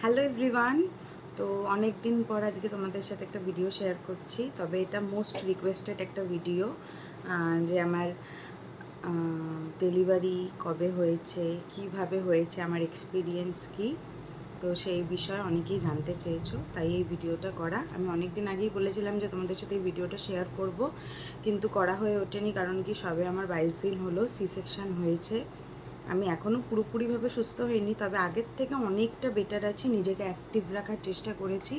Hello everyone. তো অনেক দিন পর আজকে তোমাদের সাথে একটা ভিডিও শেয়ার করছি, তবে এটা মোস্ট রিকোয়েস্টেড একটা ভিডিও যে আমার ডেলিভারি কবে হয়েছে, কিভাবে হয়েছে, আমার এক্সপিরিয়েন্স কি। তো সেই বিষয়ে অনেকেই জানতে চেয়েছো, তাই এই ভিডিওটা করা। আমি অনেক দিন আগেই বলেছিলাম যে তোমাদের সাথে এই ভিডিওটা শেয়ার করব, কিন্তু করা হয়ে ওঠেনি। কারণ কি, সবে আমার 22 দিন হলো সি সেকশন হয়েছে। আমি এখনও পুরোপুরিভাবে সুস্থ হইনি, তবে আগের থেকে অনেকটা বেটার আছি, নিজেকে অ্যাক্টিভ রাখার চেষ্টা করেছি।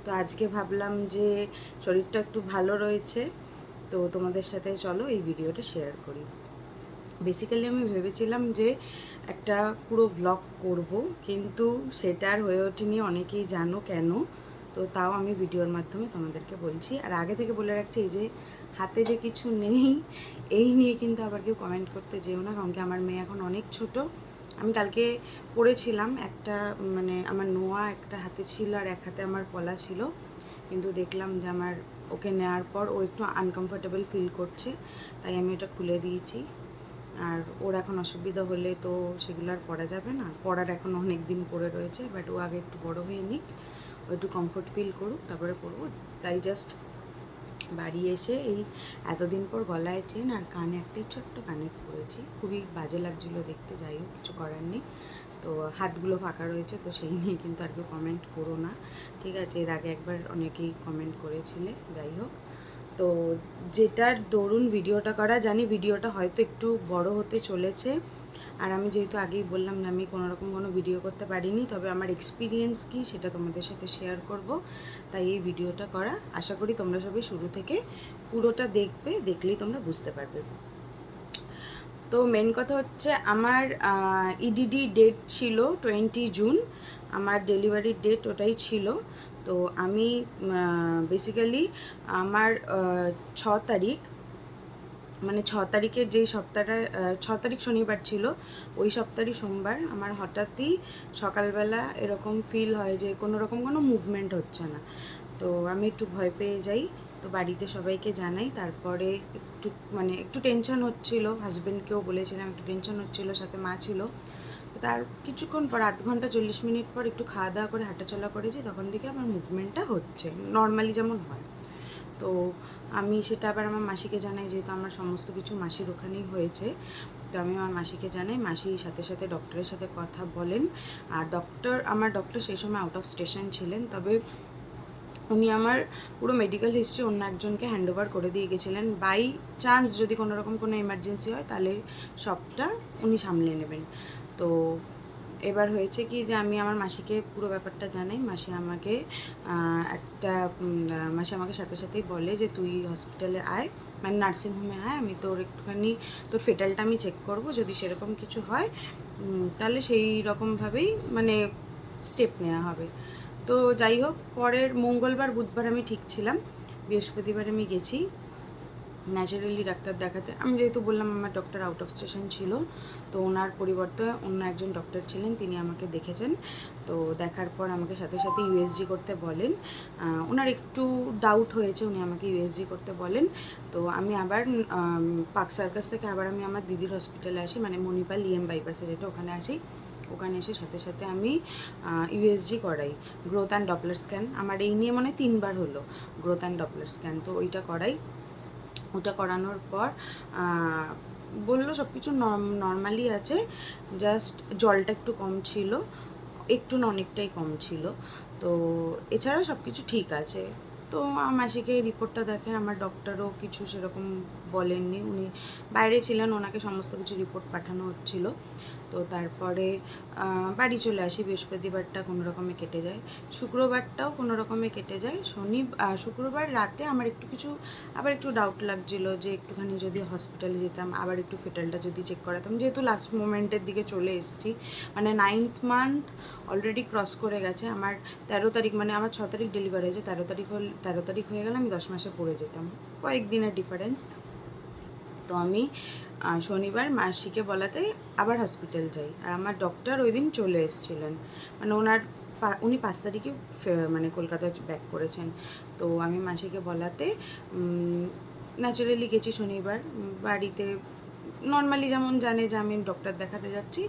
তো আজকে ভাবলাম যে শরীরটা একটু ভালো রয়েছে, তো তোমাদের সাথে চলো এই ভিডিওটা শেয়ার করি। বেসিক্যালি আমি ভেবেছিলাম যে একটা পুরো ভ্লগ করব, কিন্তু সেটা আর হয়ে ওঠেনি, অনেকেই জানো কেন। তো তাও আমি ভিডিওর মাধ্যমে তোমাদেরকে বলছি। আর আগে থেকে বলে রাখছি, এই যে হাতে যে কিছু নেই, এই নিয়ে কিন্তু আবার কেউ কমেন্ট করতে যেও না, কারণ কি আমার মেয়ে এখন অনেক ছোট। আমি কালকে পড়েছিলাম একটা, মানে আমার নোয়া একটা হাতে ছিল আর এক হাতে আমার পলা ছিল, কিন্তু দেখলাম যে আমার ওকে নেওয়ার পর ও একটু আনকমফোর্টেবল ফিল করছে, তাই আমি ওটা খুলে দিয়েছি। আর ওর এখন অসুবিধা হলে তো সেগুলো আর পরা যাবে না, পরার এখন অনেক দিন পরে রয়েছে, বাট ও আগে একটু বড় হয়ে নিক, ও একটু কমফোর্ট ফিল করুক, তারপরে পরবো। তাই জাস্ট বাড়ি এসে এই এতদিন পর গলায় চেন আর কানে একটাই ছোট্ট কানের পরেছি, খুবই বাজে লাগছিলো দেখতে। যাই হোক, কিছু করার নেই। তো হাতগুলো ফাঁকা রয়েছে, তো সেই নিয়ে কিন্তু আর কেউ কমেন্ট করো না, ঠিক আছে? এর আগে একবার অনেকেই কমেন্ট করেছিলে। যাই হোক, তো যেটার দরুন ভিডিওটা করা, জানি ভিডিওটা হয়তো একটু বড় হতে চলেছে। আর আমি যেহেতু আগেই বললাম না, আমি কোনোরকম কোনো ভিডিও করতে পারিনি, তবে আমার এক্সপিরিয়েন্স কী সেটা তোমাদের সাথে শেয়ার করব, তাই এই ভিডিওটা করা। আশা করি তোমরা সবাই শুরু থেকে পুরোটা দেখবে, দেখলেই তোমরা বুঝতে পারবে। তো মেন কথা হচ্ছে, আমার ইডিডি ডেট ছিল 20 জুন, আমার ডেলিভারির ডেট ওটাই ছিল। তো আমি বেসিক্যালি আমার 6 তারিখ, মানে 6 তারিখের যেই সপ্তাহটা, 6 তারিখ শনিবার ছিল, ওই সপ্তাহই সোমবার আমার হঠাৎই সকালবেলা এরকম ফিল হয় যে কোনো রকম কোনো মুভমেন্ট হচ্ছে না। তো আমি একটু ভয় পেয়ে যাই, তো বাড়িতে সবাইকে জানাই। তারপরে একটু মানে একটু টেনশন হচ্ছিল, হাজব্যান্ডকেও বলেছিলাম, একটু টেনশন হচ্ছিল, সাথে মা ছিল। তো তার কিছুক্ষণ পর, আধ ঘন্টা 40 মিনিট পর একটু খাওয়া দাওয়া করে হাঁটাচলা করেছি, তখন থেকে আমার মুভমেন্টটা হচ্ছে নর্মালি যেমন হয়। তো আমি সেটা আবার আমার মাসিকে জানাই, যেহেতু আমার সমস্ত কিছু মাসির ওখানেই হয়েছে। তো আমি আমার মাসিকে জানাই, মাসি সাথে সাথে ডক্টরের সাথে কথা বলেন। আর আমার ডক্টর সেই সময় আউট অফ স্টেশন ছিলেন, তবে উনি আমার পুরো মেডিকেল হিস্ট্রি অন্য একজনকে হ্যান্ড ওভার করে দিয়ে গেছিলেন। বাই চান্স যদি কোনো রকম কোনো এমার্জেন্সি হয়, তাহলে সবটা উনি সামলে নেবেন। তো এবার হয়েছে কি, যে আমি আমার মাসিকে পুরো ব্যাপারটা জানাই। মাসি আমাকে সাথে সাথেই বলে যে তুই হসপিটালে আয়, মানে নার্সিংহোমে আয়, আমি তোর একটুখানি তোর ফেটালটা আমি চেক করব, যদি সেরকম কিছু হয় তাহলে সেই রকমভাবেই মানে স্টেপ নেওয়া হবে। তো যাই হোক, পরের মঙ্গলবার বুধবার আমি ঠিক ছিলাম, বৃহস্পতিবার আমি গেছি ন্যাচারালি ডাক্তার দেখাতে। আমি যেহেতু বললাম আমার ডক্টর আউট অফ স্টেশন ছিল, তো ওনার পরিবর্তে অন্য একজন ডক্টর ছিলেন, তিনি আমাকে দেখেছেন। তো দেখার পর আমাকে সাথে সাথে ইউএসজি করতে বলেন। ওনার একটু ডাউট হয়েছে, উনি আমাকে ইউএসজি করতে বলেন। তো আমি আবার পার্ক সার্কাস থেকে আবার আমি আমার দিদির হসপিটালে আসি, মানে মণিপাল ইএম বাইপাসে যেটা, ওখানে আসি। ওখানে এসে সাথে সাথে আমি ইউএসজি করাই, গ্রোথ অ্যান্ড ডপলার স্ক্যান। আমার এই নিয়ে মানে 3বার হলো গ্রোথ অ্যান্ড ডপলার স্ক্যান, তো ওইটা করাই। ওটা করানোর পর বললো সব কিছু নর্মালি আছে, জাস্ট জলটা একটু কম ছিল, একটু না অনেকটাই কম ছিল। তো এছাড়া সব কিছু ঠিক আছে। তো আমার মাসিকে রিপোর্টটা দেখে, আমার ডক্টরও কিছু সেরকম বলেননি, উনি বাইরে ছিলেন, ওনাকে সমস্ত কিছু রিপোর্ট পাঠানো হচ্ছিল। তো তারপরে বাড়ি চলে আসি। বৃহস্পতিবারটা কোনো রকমে কেটে যায়, শুক্রবারটাও কোনো রকমে কেটে যায়। শুক্রবার রাতে আমার আবার একটু ডাউট লাগছিল যে একটুখানি যদি হসপিটালে যেতাম, আবার একটু ফেটালটা যদি চেক করাতাম, যেহেতু লাস্ট মোমেন্টের দিকে চলে এসেছি, মানে 9th মান্থ অলরেডি ক্রস করে গেছে। আমার 13 তারিখ, মানে আমার 6 তারিখ ডেলিভারি হয়েছে, 13 তারিখ হয়ে গেলে আমি 10 মাসে পড়ে যেতাম, কয়েকদিনের ডিফারেন্স। তো আমি শনিবার মাসিকে বলাতে আবার হসপিটাল যাই, আর আমার ডক্টর ওই দিন চলে এসেছিলেন, মানে উনি 5 তারিখে মানে কলকাতায় ব্যাক করেছেন। তো আমি মাসিকে বলাতে ন্যাচারালি গেছি শনিবার। বাড়িতে নর্মালি যেমন জানে যে আমি ডক্টর দেখাতে যাচ্ছি,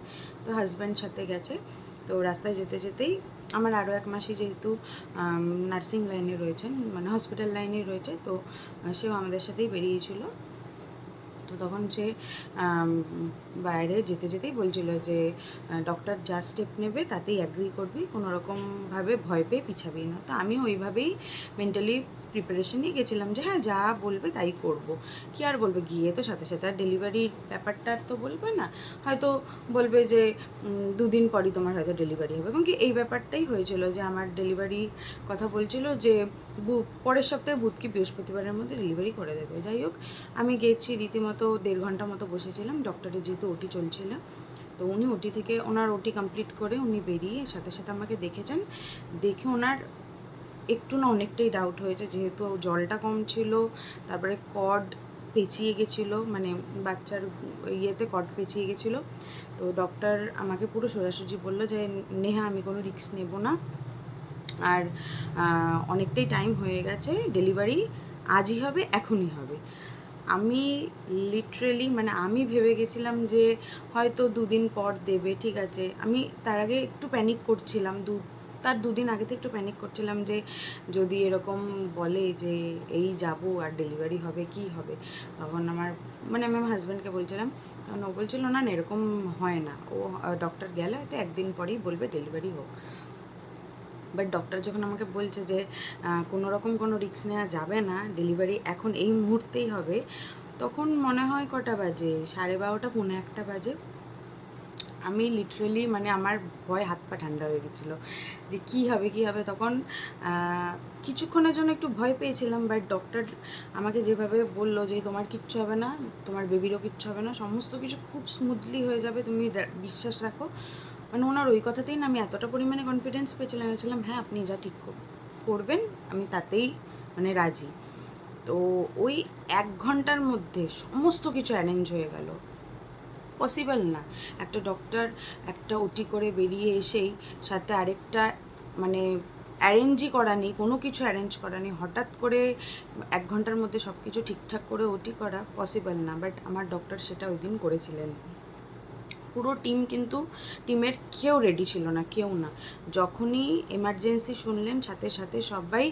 তো হাজব্যান্ড সাথে গেছে। তো রাস্তায় যেতে যেতেই আমার আরও এক মাসি যেহেতু নার্সিং লাইনে রয়েছেন, মানে হসপিটাল লাইনেই রয়েছে, তো সেও আমাদের সাথেই বেরিয়েছিল। তো তখন সে বাইরে যেতে যেতেই বলছিল যে ডক্টর যা স্টেপ নেবে তাতেই অ্যাগ্রি করবি, কোনো রকমভাবে ভয় পেয়ে পিছাবি না। তো আমি ওইভাবেই মেন্টালি প্রিপারেশনই গেছিলাম যে হ্যাঁ যা বলবে তাই করব। কি আর বলবে, গিয়ে তো সাথে সাথে আর ডেলিভারির ব্যাপারটা আর তো বলবে না, হয়তো বলবে যে 2 দিন পরই তোমার হয়তো ডেলিভারি হবে। কারণ কি এই ব্যাপারটাই হয়েছিল যে আমার ডেলিভারি কথা বলছিল যে পরের সপ্তাহে বুধ কি বৃহস্পতিবারের মধ্যে ডেলিভারি করে দেবে। যাই হোক, আমি গেছি, রীতিমতো 1.5 ঘন্টা মতো বসেছিলাম। ডক্টরের যেহেতু ওটি চলছিল, তো উনি ওটি থেকে ওনার ওটি কমপ্লিট করে উনি বেরিয়ে সাথে সাথে আমাকে দেখেছেন। দেখে ওনার একটু না অনেকটাই ডাউট হয়েছে, যেহেতু জলটা কম ছিল, তারপরে কর্ড পেঁচিয়ে গেছিলো, মানে বাচ্চার ইয়েতে কর্ড পেঁচিয়ে গেছিলো। তো ডক্টর আমাকে পুরো সোজাসুজি বললো যে নেহা আমি কোনো রিস্ক নেব না, আর অনেকটাই টাইম হয়ে গেছে, ডেলিভারি আজই হবে, এখনই হবে। আমি লিটারেলি মানে আমি ভেবে গেছিলাম যে হয়তো 2 দিন পর দেবে, ঠিক আছে। আমি তার আগে একটু প্যানিক করছিলাম, তার 2 দিন আগে থেকে একটু প্যানিক করছিলাম যে যদি এরকম বলে যে এই যাব আর ডেলিভারি হবে, কি হবে। তখন আমি আমার হাজব্যান্ডকে বলছিলাম, তখন ও বলছিল না না এরকম হয় না, ও ডক্টর গেলে হয়তো 1 দিন পরেই বলবে ডেলিভারি হোক। বাট ডক্টর যখন আমাকে বলছে যে কোনো রকম কোনো রিস্ক নেওয়া যাবে না, ডেলিভারি এখন এই মুহূর্তেই হবে, তখন মনে হয় কটা বাজে, 12:30 পৌনে 1 বাজে। আমি লিটারেলি মানে আমার ভয় হাত পা ঠান্ডা হয়ে গেছিলো যে কী হবে। তখন কিছুক্ষণের জন্য একটু ভয় পেয়েছিলাম, বাট ডক্টর আমাকে যেভাবে বললো যে তোমার কিচ্ছু হবে না, তোমার বেবিরও কিচ্ছু হবে না, সমস্ত কিছু খুব স্মুথলি হয়ে যাবে, তুমি বিশ্বাস রাখো। মানে ওনার ওই কথাতেই না আমি এতটা পরিমাণে কনফিডেন্স পেয়েছিলাম হ্যাঁ আপনি যা ঠিক করবেন আমি তাতেই মানে রাজি। তো ওই 1 ঘন্টার মধ্যে সমস্ত কিছু অ্যারেঞ্জ হয়ে গেল। পসিবল না একটা ডক্টর একটা ওটি করে বেরিয়ে এসেই সাথে আরেকটা মানে অ্যারেঞ্জই করা নেই, কোনো কিছু অ্যারেঞ্জ করা নেই, হঠাৎ করে 1 ঘন্টার মধ্যে সব কিছু ঠিকঠাক করে ওটি করা পসিবল না। বাট আমার ডক্টর সেটা ওই দিন করেছিলেন। পুরো টিম কিন্তু টিমের কেউ রেডি ছিল না, কেউ না। যখনই এমার্জেন্সি শুনলেন সাথে সাথে সবাই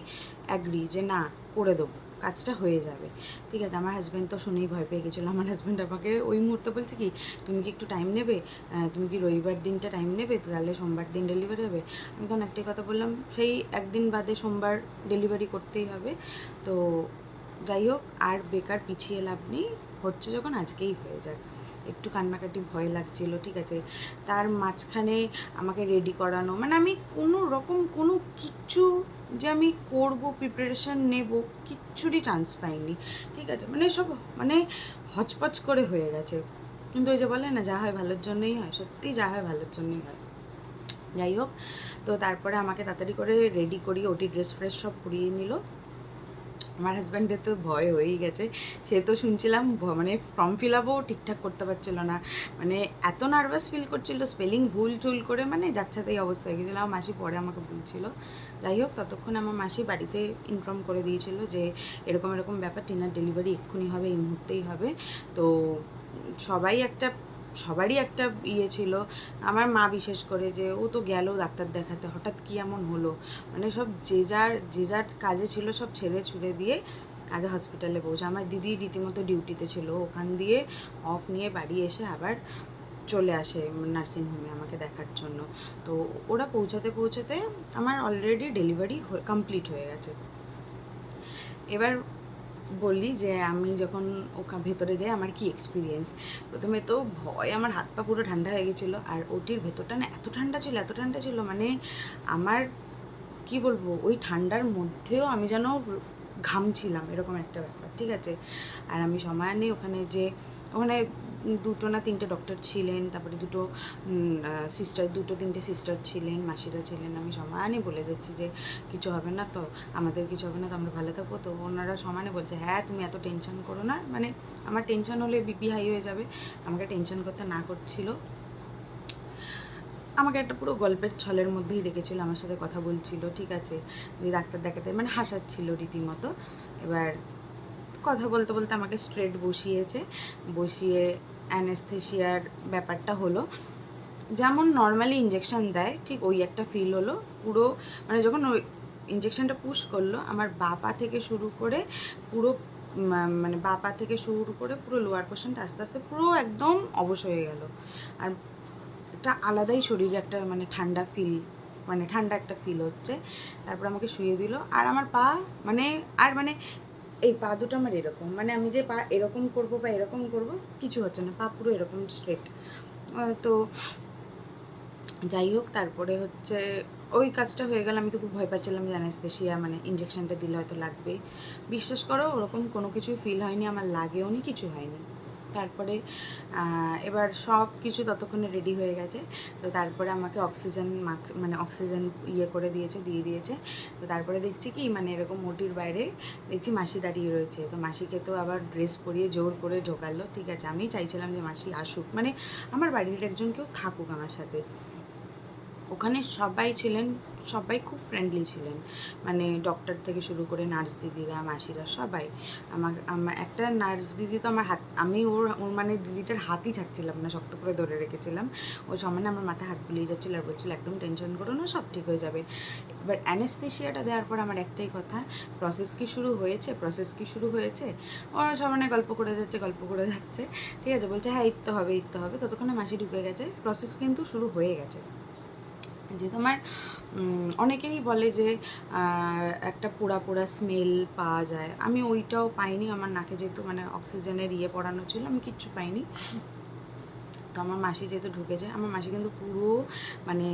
অ্যাগ্রি যে না করে দেবো, কাজটা হয়ে যাবে, ঠিক আছে। আমার হাজব্যান্ড তো শুনেই ভয় পেয়ে গেছিলো। আমার হাজব্যান্ড আমাকে ওই মুহূর্তে বলছে কি তুমি কি একটু টাইম নেবে, তুমি কি রবিবার দিনটা টাইম নেবে, তো তাহলে সোমবার দিন ডেলিভারি হবে। আমি তখন একটাই কথা বললাম, সেই 1 দিন বাদে সোমবার ডেলিভারি করতেই হবে। তো যাই হোক, আর বেকার পিছিয়ে লাভ নেই, হচ্ছে যখন আজকেই হয়ে যায়। একটু কান্নাকাটি ভয় লাগছিল, ঠিক আছে। তার মাঝখানে আমাকে রেডি করানো, মানে আমি কোনো রকম কোনো কিচ্ছু যে আমি করব প্রিপারেশান নেব কিচ্ছুরই চান্স পাইনি, ঠিক আছে। মানে সব মানে হচপচ করে হয়ে গেছে। কিন্তু ওই যে বলে না যা হয় ভালোর জন্যই হয়, সত্যি যা হয় ভালোর জন্যই হয়। যাই হোক, তো তারপরে আমাকে তাড়াতাড়ি করে রেডি করিয়ে ওটি ড্রেস ফ্রেস সব পরিয়ে নিল। আমার হাজব্যান্ডের তো ভয় হয়েই গেছে, সে তো শুনছিলাম মানে ফর্ম ফিল আপও ঠিকঠাক করতে পারছিল না, মানে এত নার্ভাস ফিল করছিল, স্পেলিং ভুল টুল করে মানে যাচ্ছাতেই অবস্থা হয়ে গেছিলো। আমার মাসি পরে আমাকে বলছিল। যাই হোক, ততক্ষণ আমার মাসি বাড়িতে ইনফর্ম করে দিয়েছিল যে এরকম এরকম ব্যাপার, টিনার ডেলিভারি এক্ষুনি হবে, এই মুহূর্তেই হবে। তো সবারই একটা ইয়ে ছিল, আমার মা বিশেষ করে, যে ও তো গেল ডাক্তার দেখাতে, হঠাৎ কি এমন হলো, মানে সব যে যার কাজে ছিল সব ছেড়ে ছুড়ে দিয়ে আগে হসপিটালে পৌঁছে। আমার দিদি রীতিমতো ডিউটিতে ছিল, ওখান দিয়ে অফ নিয়ে বাড়ি এসে আবার চলে আসে নার্সিংহোমে আমাকে দেখার জন্য। তো ওরা পৌঁছাতে আমার অলরেডি ডেলিভারি কমপ্লিট হয়ে গেছে। এবার বললি যে আমি যখন ভেতরে যাই আমার কি এক্সপিরিয়েন্স। প্রথমে তো ভয়, আমার হাত পা পুরো ঠান্ডা হয়ে গেছিলো, আর ওটির ভেতরটা না এত ঠান্ডা ছিল মানে আমার কি বলবো, ওই ঠান্ডার মধ্যেও আমি যেন ঘামছিলাম, এরকম একটা ব্যাপার, ঠিক আছে। আর আমি সময় নেই ওখানে 2 না 3টে ডক্টর ছিলেন, তারপরে 2-3টে সিস্টার ছিলেন, মাসিরা ছিলেন। আমি সমানে বলে যাচ্ছি যে কিছু হবে না তো, আমাদের কিছু হবে না তো, আমরা ভালো থাকবো তো। ওনারা সমানে বলছে হ্যাঁ তুমি এত টেনশন করো না, মানে আমার টেনশন হলে বিপি হাই হয়ে যাবে, আমাকে টেনশন করতে না করছিল। আমাকে একটা পুরো গল্পের ছলের মধ্যেই রেখেছিল, আমার সাথে কথা বলছিল, ঠিক আছে, যে ডাক্তার দেখাতে মানে হাসাচ্ছিল রীতিমতো। এবার কথা বলতে বলতে আমাকে স্ট্রেট বসিয়ে অ্যানেস্থেশিয়ার ব্যাপারটা হলো। যেমন নর্মালি ইঞ্জেকশান দেয় ঠিক ওই একটা ফিল হলো পুরো, মানে যখন ওই ইঞ্জেকশানটা পুশ করলো আমার বাঁ পা থেকে শুরু করে পুরো মানে বাঁ পা থেকে শুরু করে পুরো লোয়ার পোর্শনটা আস্তে আস্তে পুরো একদম অবশ হয়ে গেল। আর একটা আলাদাই শরীরে একটা মানে ঠান্ডা ফিল, মানে ঠান্ডা একটা ফিল হচ্ছে। তারপর আমাকে শুইয়ে দিল আর আমার পা মানে আর মানে এই পা দুটো আমার এরকম, মানে আমি যে পা এরকম করব বা এরকম করব কিছু হচ্ছে না, পা পুরো এরকম স্ট্রেট। তো যাই হোক তারপরে হচ্ছে ওই কাজটা হয়ে গেল। আমি তো খুব ভয় পাচ্ছিলাম যে অ্যানেস্থেশিয়া মানে ইঞ্জেকশনটা দিলে হয়তো লাগবে। বিশ্বাস করো ওরকম কোনো কিছুই ফিল হয়নি, আমার লাগেও নি, কিছু হয়নি। তারপরে এবার সব কিছু ততক্ষণে রেডি হয়ে গেছে। তো তারপরে আমাকে অক্সিজেন মানে অক্সিজেন করে দিয়ে দিয়েছে। তো তারপরে দেখছি কি মানে এরকম ওটির বাইরে দেখছি মাসি দাঁড়িয়ে রয়েছে। তো মাসিকে তো আবার ড্রেস পরিয়ে জোর করে ঢোকালো। ঠিক আছে, আমি চাইছিলাম যে মাসি আসুক, মানে আমার বাড়ির একজন কেউ থাকুক আমার সাথে। ওখানে সবাই ছিলেন, সবাই খুব ফ্রেন্ডলি ছিলেন, মানে ডক্টর থেকে শুরু করে নার্স দিদিরা, মাসিরা, সবাই। আমার একটা নার্স দিদি তো আমার হাত, আমি ওর মানে দিদিটার হাতই ছাড়ছিলাম না, শক্ত করে ধরে রেখেছিলাম। ও সমানে আমার মাথা হাত বুলিয়ে যাচ্ছিলো আর বলছিল একদম টেনশন করো না, সব ঠিক হয়ে যাবে। এবার অ্যানেস্থেশিয়াটা দেওয়ার পর আমার একটাই কথা, প্রসেস কি শুরু হয়েছে, প্রসেস কি শুরু হয়েছে। ওরা সমানে গল্প করে যাচ্ছে, গল্প করে যাচ্ছে। ঠিক আছে, বলছে হ্যাঁ ইত্য হবে, ইত্য হবে। ততক্ষণে মাসি ঢুকে গেছে, প্রসেস কিন্তু শুরু হয়ে গেছে। যে তোমার অনেকেই বলে যে একটা পোড়া পোড়া স্মেল পাওয়া যায়, আমি ওইটাও পাইনি। আমার নাকে যেহেতু মানে অক্সিজেনের পড়ানো ছিল, আমি কিচ্ছু পাইনি। তো আমার মাসি যেহেতু ঢুকেছে, আমার মাসি কিন্তু পুরো মানে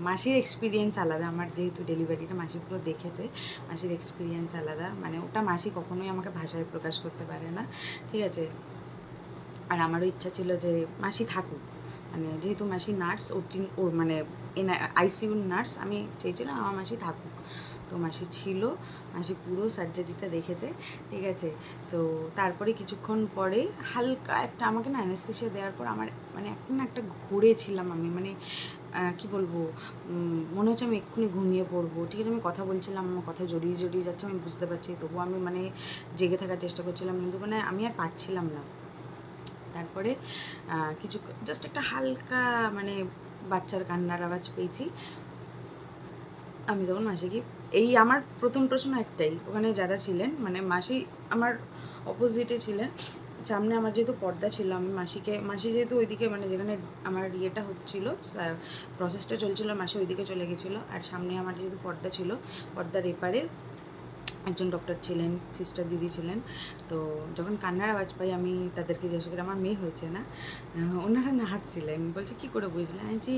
মাসির এক্সপিরিয়েন্স আলাদা। আমার যেহেতু ডেলিভারিটা মাসি পুরো দেখেছে, মাসির এক্সপিরিয়েন্স আলাদা, মানে ওটা মাসি কখনোই আমাকে ভাষায় প্রকাশ করতে পারে না। ঠিক আছে, আর আমারও ইচ্ছা ছিল যে মাসি থাকুক, মানে যেহেতু মাসি নার্স, ও মানে আইসিইউর নার্স, আমি চেয়েছিলাম আমার মাসি থাকুক। তো মাসি ছিল, মাসি পুরো সার্জারিটা দেখেছে। ঠিক আছে, তো তারপরে কিছুক্ষণ পরে হালকা একটা আমাকে না অ্যানেস্থেশিয়া দেওয়ার পর আমার মানে একটা ঘুরেছিলাম আমি, মানে কি বলবো, মনে হচ্ছে আমি এক্ষুনি ঘুমিয়ে পড়বো। ঠিক আছে, আমি কথা বলছিলাম, আমার কথা জড়িয়ে জড়িয়ে যাচ্ছে, আমি বুঝতে পারছি, তবুও আমি মানে জেগে থাকার চেষ্টা করছিলাম, কিন্তু মানে আমি আর পারছিলাম না। তারপরে কিছু জাস্ট একটা হালকা মানে বাচ্চার কান্নার আওয়াজ পেয়েছি। আমি তখন মাসিকে, এই আমার প্রথম প্রশ্ন একটাই, ওখানে যারা ছিলেন মানে মাসি আমার অপোজিটে ছিলেন, সামনে আমার যেহেতু পর্দা ছিল, আমি মাসি যেহেতু ওইদিকে মানে যেখানে আমার হচ্ছিলো, প্রসেসটা চলছিল, মাসি ওইদিকে চলে গেছিলো, আর সামনে আমার যেহেতু পর্দা ছিল, পর্দার এপারে একজন ডক্টর ছিলেন, সিস্টার দিদি ছিলেন। তো যখন কান্নার আওয়াজ পাই আমি তাদেরকে জিজ্ঞাসা করি আমার মেয়ে হয়েছে না, ওনারা না হাসছিলেন, বলছে কী করে বুঝলেন। আমি যে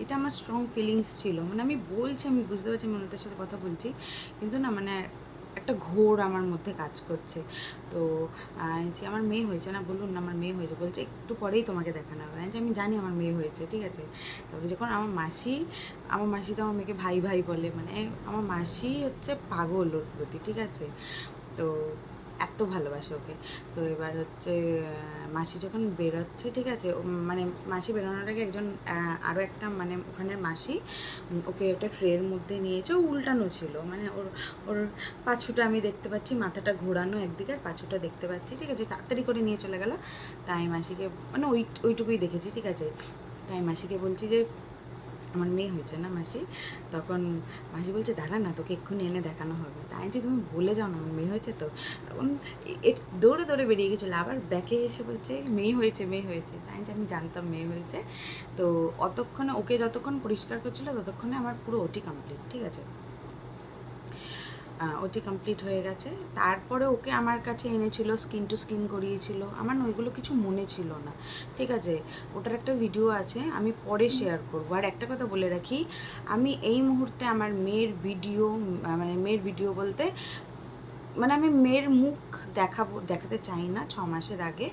এটা আমার স্ট্রং ফিলিংস ছিল, মানে আমি বলছি, আমি বুঝতে পারছি আমি ওনাদের সাথে কথা বলছি, কিন্তু না মানে একটা ঘোর আমার মধ্যে কাজ করছে। তো যে আমার মেয়ে হয়েছে না, বলুন না আমার মেয়ে হয়েছে, বলছে একটু পরেই তোমাকে দেখানো হবে। যে আমি জানি আমার মেয়ে হয়েছে, ঠিক আছে। তারপরে যখন আমার মাসি তো আমার মেয়েকে ভাই ভাই বলে, মানে আমার মাসি হচ্ছে পাগল ওর প্রতি, ঠিক আছে। তো এত ভালোবাসে ওকে। তো এবার হচ্ছে মাসি যখন বেরোচ্ছে, ঠিক আছে, মানে মাসি বেরোনোর আগে একজন আরও একটা মানে ওখানের মাসি ওকে একটা ট্রের মধ্যে নিয়েছে, ও উল্টানো ছিল, মানে ওর ওর পাছুটা আমি দেখতে পাচ্ছি, মাথাটা ঘোরানো একদিকে, আর পাছুটা দেখতে পাচ্ছি, ঠিক আছে। তাড়াতাড়ি করে নিয়ে চলে গেল। তাই মাসিকে মানে ওইটুকুই দেখেছি, ঠিক আছে। তাই মাসিকে বলছি যে আমার মেয়ে হয়েছে না মাসি। তখন মাসি বলছে দাঁড়া না, তোকে এক্ষুনি এনে দেখানো হবে। তাই যে তুমি বলে যাও না আমার মেয়ে হয়েছে। তো তখন দৌড়ে দৌড়ে বেরিয়ে গেছিলো, আবার ব্যাকে এসে বলছে মেয়ে হয়েছে, মেয়ে হয়েছে। তাই যে আমি জানতাম মেয়ে হয়েছে। তো অতক্ষণে ওকে যতক্ষণ পরিষ্কার করছিল ততক্ষণে আমার পুরো ওটি কমপ্লিট, ঠিক আছে। ওটি কমপ্লিট হয়ে গেছে। তারপরে ওকে আমার কাছে এনেছিল, স্কিন টু স্কিন করিয়েছিল, আমার না ওইগুলো কিছু মনে ছিল না, ঠিক আছে। ওটার একটা ভিডিও আছে, আমি পরে শেয়ার করবো। আর একটা কথা বলে রাখি, আমি এই মুহূর্তে আমার মেয়ের ভিডিও, মানে মেয়ের ভিডিও বলতে মানে আমি মেয়ের মুখ দেখাতে চাই না 6 মাসের আগে,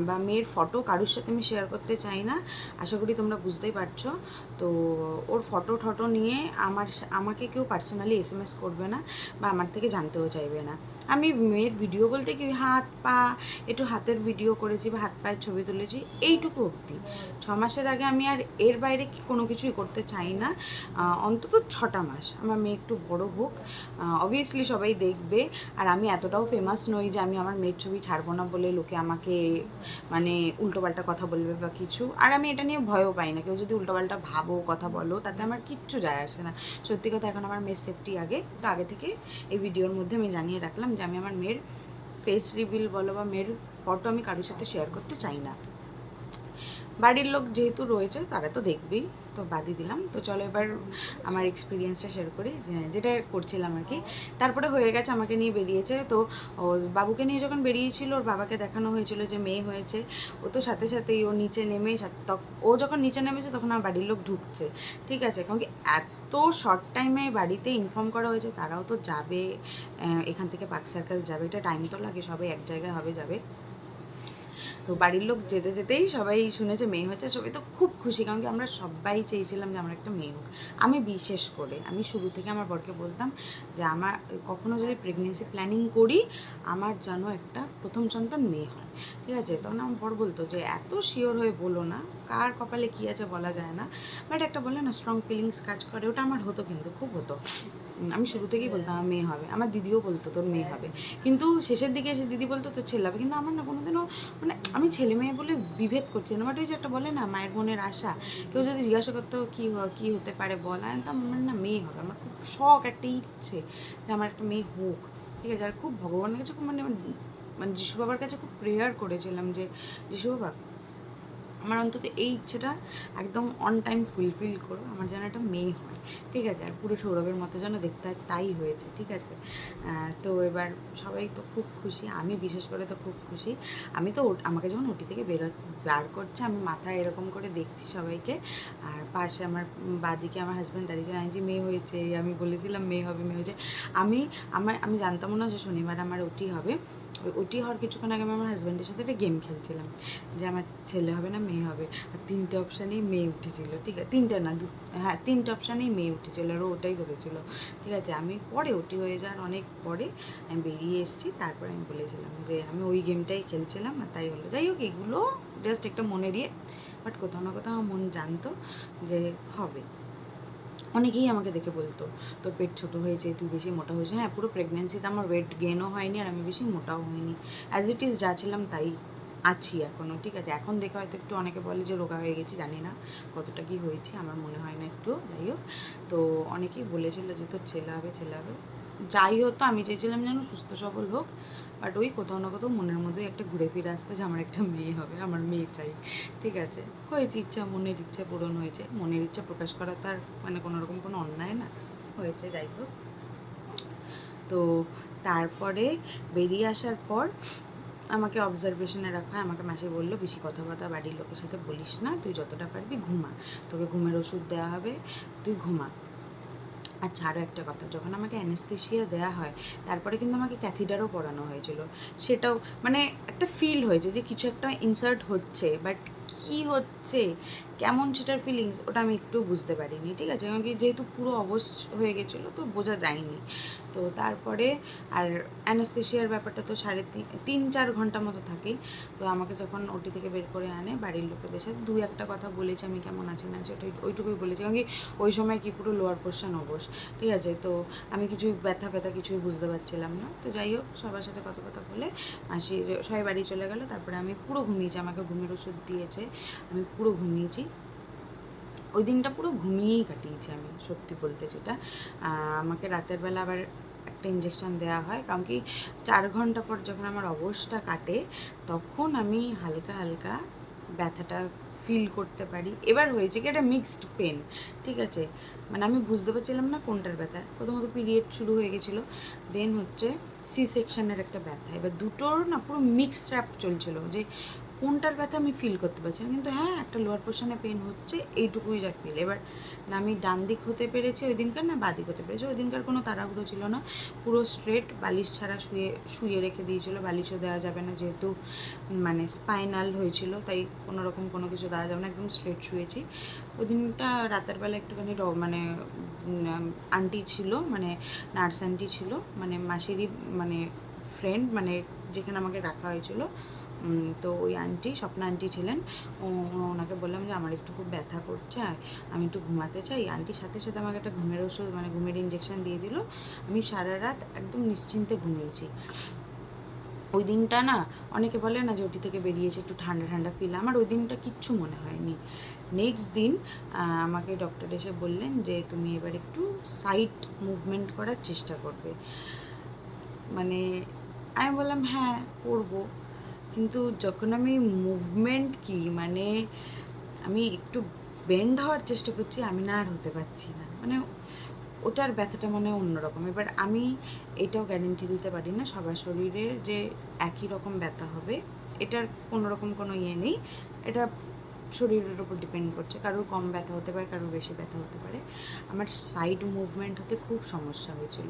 বা মেয়ের ফটো কারোর সাথে আমি শেয়ার করতে চাই না। আশা করি তোমরা বুঝতেই পারছো। তো ওর ফটো নিয়ে আমাকে কেউ পার্সোনালি SMS করবে না, বা আমার থেকে জানতেও চাইবে না। আমি মেয়ের ভিডিও বলতে কি হাত পা একটু হাতের ভিডিও করেছি বা হাত পায়ের ছবি তুলেছি, এইটুকু অবধি। 6 মাসের আগে আমি আর এর বাইরে কোনো কিছুই করতে চাই না। অন্তত 6টা মাস আমার মেয়ে একটু বড় হোক, অবভিয়াসলি সবাই দেখবে। আর আমি এতটাও ফেমাস নই যে আমি আমার মেয়ের ছবি ছাড়বো না বলে লোকে আমাকে মানে উল্টোপাল্টা কথা বলবে বা কিছু। আর আমি এটা নিয়ে ভয়ও পাই না, কেউ যদি উল্টোপাল্টা ভাবো কথা বলো তাতে আমার কিচ্ছু যায় আসে না। সত্যি কথা, এখন আমার মেয়ের সেফটি আগে, তো আগে থেকে এই ভিডিওর মধ্যে আমি জানিয়ে রাখলাম যে আমি আমার মেয়ের ফেস রিভিল বলো বা মেয়ের ফটো আমি কারোর সাথে শেয়ার করতে চাই না। বাড়ির লোক যেহেতু রয়েছে তারা তো দেখবেই, তো বাদই দিলাম। তো চলো এবার আমার এক্সপিরিয়েন্সটা শেয়ার করি, যেটা করছিলাম আর কি। তারপরে হয়ে গেছে, আমাকে নিয়ে বেরিয়েছে। তো ও বাবুকে নিয়ে যখন বেরিয়েছিল, ওর বাবাকে দেখানো হয়েছিল যে মেয়ে হয়েছে। ও তো সাথে সাথেই ও নিচে নেমে, ও যখন নিচে নেমেছে তখন আমার বাড়ির লোক ঢুকছে, ঠিক আছে। কারণ কি এত শর্ট টাইমে বাড়িতে ইনফর্ম করা হয়েছে, তারাও তো যাবে, এখান থেকে পার্ক সার্কাস যাবে, এটা টাইম তো লাগে, সবাই এক জায়গায় হবে যাবে। তো বাড়ির লোক যেতে যেতেই সবাই শুনেছে মেয়ে হয়েছে, সবাই তো খুব খুশি। কারণ কি আমরা সবাই চেয়েছিলাম যে আমার একটা মেয়ে হোক। আমি বিশেষ করে আমি শুরু থেকে আমার বরকে বলতাম যে আমার কখনো যদি প্রেগনেন্সি প্ল্যানিং করি, আমার যেন একটা প্রথম সন্তান মেয়ে হয়, ঠিক আছে। তখন আমার বর বলতো যে এত শিওর হয়ে বলো না, কার কপালে কী আছে বলা যায় না, বাট একটা বলে না স্ট্রং ফিলিংস কাজ করে, ওটা আমার হতো, কিন্তু খুব হতো। আমি শুরু থেকেই বলতাম আমার মেয়ে হবে, আমার দিদিও বলতো তোর মেয়ে হবে, কিন্তু শেষের দিকে এসে দিদি বলতো তোর ছেলে হবে। কিন্তু আমার না কোনোদিনও মানে আমি ছেলে মেয়ে বলে বিভেদ করছি না, বাট ওই যে একটা বলে না মায়ের বোনের আশা, কেউ যদি জিজ্ঞাসা করতো কী হতে পারে বল, আমি তো আমার না মেয়ে হবে, আমার খুব শখ, একটা ইচ্ছে যে আমার একটা মেয়ে হোক, ঠিক আছে। আর খুব ভগবানের কাছে খুব মানে মানে যিশু বাবার কাছে খুব প্রেয়ার করেছিলাম যে যিশু বাবা আমার অন্তত এই ইচ্ছেটা একদম অন টাইম ফুলফিল করো, আমার যেন একটা মেয়ে হয়, ঠিক আছে। আর পুরো সৌরভের মতো যেন দেখতে হয়, তাই হয়েছে, ঠিক আছে। তো এবার সবাই তো খুব খুশি, আমি বিশেষ করে তো খুব খুশি। আমি তো আমাকে যখন ওটি থেকে বার করছে, আমি মাথায় এরকম করে দেখছি সবাইকে, আর পাশে আমার বাদিকে আমার হাজব্যান্ড দাঁড়িয়ে আমি যে মেয়ে হয়েছে, আমি বলেছিলাম মেয়ে হবে, মেয়ে হয়েছে। আমি জানতামও না যে শনিবার আমার ওটি হবে। ওটি হওয়ার কিছুক্ষণ আগে আমি আমার হাজব্যান্ডের সাথে একটা গেম খেলছিলাম যে আমার ছেলে হবে না মেয়ে হবে, আর 3টে অপশানেই মেয়ে উঠেছিল, ঠিক আছে। 3টে না, হ্যাঁ 3টে অপশানেই মেয়ে উঠেছিল, আর ওটাই ধরেছিল, ঠিক আছে। আমি পরে ওটি হয়ে যাওয়ার অনেক পরে আমি বেরিয়ে এসেছি, তারপরে আমি বলেছিলাম যে আমি ওই গেমটাই খেলছিলাম আর তাই হলো। যাই হোক, এগুলো জাস্ট একটা মনের বাট কোথাও না কোথাও আমার মন জানতো যে হবে। অনেকেই আমাকে দেখে বলতো তোর পেট ছোটো হয়েছে, তুই বেশি মোটা হয়েছে। হ্যাঁ, পুরো প্রেগনেন্সিতে আমার ওয়েট গেনও হয়নি আর আমি বেশি মোটাও হইনি, অ্যাজ ইট ইজ যা ছিলাম তাই আছি এখনও, ঠিক আছে। এখন দেখে হয়তো একটু অনেকে বলে যে রোগা হয়ে গেছি, জানি না কতটা কী হয়েছে, আমার মনে হয় না একটু। যাই হোক, তো অনেকেই বলেছিল যে তোর ছেলে হবে, ছেলে হবে। যাই হতো, আমি চেয়েছিলাম যেন সুস্থ সবল হোক, বাট ওই কোথাও না কোথাও মনের মধ্যে একটা ঘুরে ফিরে আসতে যে আমার একটা মেয়ে হবে, আমার মেয়ে চাই, ঠিক আছে। হয়েছে ইচ্ছা, মনের ইচ্ছা পূরণ হয়েছে, মনের ইচ্ছা প্রকাশ করা তো আর মানে কোনো রকম কোনো অন্যায় না, হয়েছে, যাই হোক। তো তারপরে বেরিয়ে আসার পর আমাকে অবজারভেশনে রাখা হয়, আমাকে মাসি বললো বেশি কথাবার্তা বাড়ির লোকের সাথে বলিস না, তুই যতটা পারবি ঘুমা, তোকে ঘুমের ওষুধ দেওয়া হবে, তুই ঘুমা। আচ্ছা, আরও একটা কথা, যখন আমাকে অ্যানেস্থেশিয়া দেওয়া হয় তারপরে কিন্তু আমাকে ক্যাথিডারও পরানো হয়েছিল। সেটাও মানে একটা ফিল হয়েছে যে কিছু একটা ইনসার্ট হচ্ছে, বাট কী হচ্ছে, কেমন সেটার ফিলিংস, ওটা আমি একটু বুঝতে পারিনি, ঠিক আছে। কারণ কি যেহেতু পুরো অবশ হয়ে গেছিলো, তো বোঝা যায়নি। তো তারপরে আর অ্যানেস্থেশিয়ার ব্যাপারটা তো 3.5-4 ঘন্টা মতো থাকেই। তো আমাকে যখন ওটি থেকে বের করে আনে, বাড়ির লোকেদের সাথে 2-1টা কথা বলেছে আমি কেমন আছি না আছি, ওইটুকুই বলেছি। কারণ কি ওই সময় কি পুরো লোয়ার পোর্শন অবশ, ঠিক আছে। তো আমি কিছুই ব্যথা কিছুই বুঝতে পারছিলাম না। তো যাই হোক, সবার সাথে কথা বলে মাসি সবাই বাড়ি চলে গেলো। তারপরে আমি পুরো ঘুমিয়েছি, আমাকে ঘুমের ওষুধ দিয়েছে, আমি পুরো ঘুমিয়েছি। ওই দিনটা পুরো ঘুমিয়েই কাটিয়েছি আমি, সত্যি বলতে যেটা। আমাকে রাতের বেলা আবার একটা ইঞ্জেকশান দেওয়া হয়, কারণ কি 4 ঘন্টা পর যখন আমার অবশটা কাটে, তখন আমি হালকা হালকা ব্যথাটা ফিল করতে পারি। এবার হয়েছে কি একটা মিক্সড পেন, ঠিক আছে। মানে আমি বুঝতে পারছিলাম না কোনটার ব্যথা। প্রথমত পিরিয়ড শুরু হয়ে গেছিলো, দেন হচ্ছে সি সেকশনের একটা ব্যথা, এবার দুটোর না পুরো মিক্সড আপ চলছিল যে কোনটার ব্যথা আমি ফিল করতে পারছি না। কিন্তু হ্যাঁ, একটা লোয়ার পোর্শনে পেন হচ্ছে, এইটুকুই যা ফিল। এবার না আমি ডান দিক হতে পেরেছি ওই দিনকার, না বাঁ দিক হতে পেরেছি ওই দিনকার, কোনো তাড়াহুড়ো ছিল না। পুরো স্ট্রেট, বালিশ ছাড়া শুয়ে রেখে দিয়েছিলো, বালিশও দেওয়া যাবে না যেহেতু মানে স্পাইনাল হয়েছিল, তাই কোনো রকম কোনো কিছু দেওয়া যাবে না, একদম স্ট্রেট শুয়েছি। ওই দিনটা রাতের বেলা একটুখানি মানে আন্টি ছিল, মানে নার্স আন্টি ছিল, মানে মাসেরই মানে ফ্রেন্ড, মানে যেখানে আমাকে রাখা হয়েছিল, তো ওই আন্টি, স্বপ্না আন্টি ছিলেন, ওনাকে বললাম যে আমার একটু খুব ব্যথা করছে, আমি একটু ঘুমাতে চাই। আন্টির সাথে সাথে আমাকে একটা ঘুমের ওষুধ, মানে ঘুমের ইঞ্জেকশন দিয়ে দিল। আমি সারা রাত একদম নিশ্চিন্তে ঘুমিয়েছি। ওই দিনটা না, অনেকে বলে না যে ওটি থেকে বেরিয়েছে একটু ঠান্ডা ঠান্ডা ফিল, আমার ওই দিনটা কিচ্ছু মনে হয়নি। নেক্সট দিন আমাকে ডক্টর এসে বললেন যে তুমি এবার একটু সাইড মুভমেন্ট করার চেষ্টা করবে। মানে আমি বললাম হ্যাঁ করব, কিন্তু যখন আমি মুভমেন্ট কি মানে আমি একটু বেন্ড হওয়ার চেষ্টা করছি, আমি না আর হতে পারছি না, মানে ওটার ব্যথাটা মনে হয় অন্যরকম। এবার আমি এটাও গ্যারেন্টি দিতে পারি না সবার শরীরে যে একই রকম ব্যথা হবে, এটার কোনো রকম কোনো ইয়ে নেই, এটা শরীরের উপর ডিপেন্ড করছে, কারোর কম ব্যথা হতে পারে, কারোর বেশি ব্যথা হতে পারে। আমার সাইড মুভমেন্ট হতে খুব সমস্যা হয়েছিল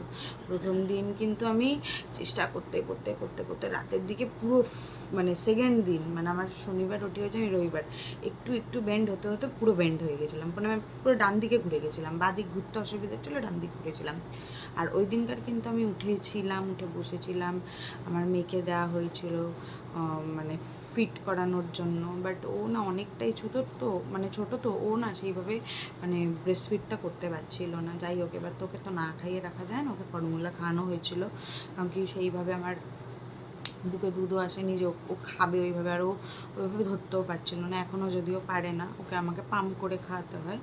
প্রথম দিন, কিন্তু আমি চেষ্টা করতে করতে করতে করতে রাতের দিকে পুরো মানে সেকেন্ড দিন, মানে আমার শনিবার ওটি হয়েছে, আমি রবিবার একটু একটু বেন্ড হতে হতে পুরো বেন্ড হয়ে গেছিলাম, মানে আমি পুরো ডান দিকে ঘুরে গেছিলাম, বাঁ দিক ঘুরতে অসুবিধা হচ্ছিলো, ডান দিক ঘুরেছিলাম। আর ওই দিনকার কিন্তু আমি উঠেছিলাম, উঠে বসেছিলাম, আমার মেয়েকে দেওয়া হয়েছিল মানে ফিট করানোর জন্য, বাট ও না অনেকটাই ছোটো, তো মানে ছোটো তো ও না সেইভাবে মানে ব্রেস্ট ফিটটা করতে পারছিল না। যাই হোক, এবার তোকে তো না খাইয়ে রাখা যায় না, ওকে ফর্মুলা খাওয়ানো হয়েছিল, কারণ কি সেইভাবে আমার বুকে দুধও আসেনি যে ও খাবে ওইভাবে, আর ও ওইভাবে ধরতেও পারছিল না, এখনও যদিও পারে না, ওকে আমাকে পাম্প করে খাওয়াতে হয়।